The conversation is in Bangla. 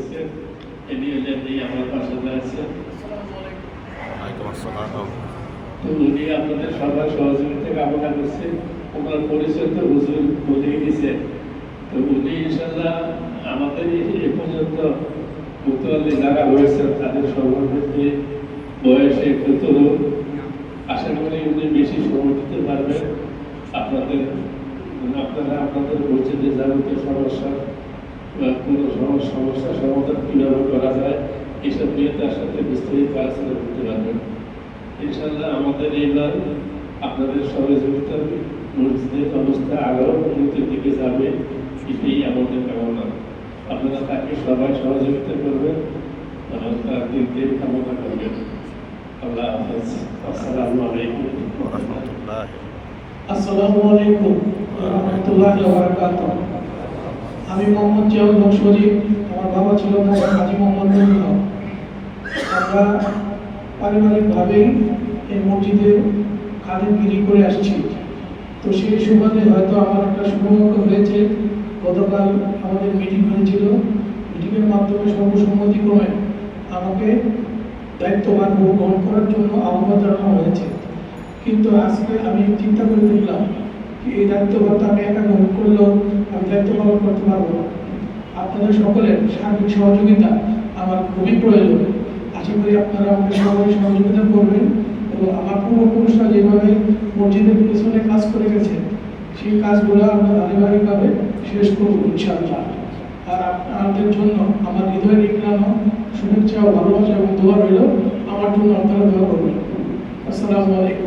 করেছেন, এমনি আমার পাশে আছেন। তো উনি আপনাদের সবার সহযোগিতা কামনা করছে। ওনার পরিচয় তো হুজুর বলেই দিছে। তো উনি ইনশাল্লাহ আমাদের এ পর্যন্ত মুক্তাবাদী যারা হয়েছে তাদের সর্বক্ষেত্রে বয়সে একটু তরুণ, আশা করি উনি বেশি সময় দিতে পারবেন। আপনারা আপনাদের মসজিদে যাবতীয় সমস্যা বা কোনো সমস্যা সমাধান কীভাবে করা যায় এসব নিয়ে তার সাথে বিস্তারিত আলোচনা করতে পারবেন। ইনশাল্লাহ আমাদের এইবার আপনাদের সহযোগিতা মসজিদের অবস্থা আরও উন্নতির দিকে যাবে, এটাই আমাদের কামনা। আপনারা তাকে সবাই সহযোগিতা করবেন, তার দিক কামনা করবেন। আল্লাহ হাফেজ। আসসালামু আলাইকুম। আসসালামু আলাইকুম ওয়া রাহমাতুল্লাহি ওয়া বারাকাতুহু। আমি মোহাম্মদ জিয়াউল হক শরীফ, আমার বাবা ছিল হাজী মোহাম্মদ নূরুল হক। আমরা পারিবারিকভাবেই এই মসজিদে খাদেমগিরি করে আসছি। তো সেই সুবাদে হয়তো আমার একটা শুভমঙ্গল হয়েছে। গতকাল আমাদের মিটিং হয়েছিল, মিটিংয়ের মাধ্যমে সর্বসম্মতিক্রমে আমাকে দায়িত্বভার গ্রহণ করার জন্য আহ্বান জানানো হয়েছে। কিন্তু আজকে আমি চিন্তা করে দেখলাম এই দায়িত্বভারটা আমি একা গ্রহণ করলেও আমি দায়িত্ব পালন করতে পারবো না। আপনাদের সকলের সার্বিক সহযোগিতা আমার খুবই প্রয়োজন। আশা করি আপনারা আমাকে সবাই সহযোগিতা করবেন এবং আমার পূর্বপুরুষরা যেভাবে মসজিদের পেছনে কাজ করে গেছে সেই কাজগুলো আমরা ধারাবাহিকভাবে শেষ করব ইনশাআল্লাহ। আর আপনাদের জন্য আমার হৃদয় নিগ্রানো শুভেচ্ছা ও ভালোবাসা এবং দোয়া রইল। আমার জন্য আপনারা দোয়া করবেন। আসসালামু আলাইকুম।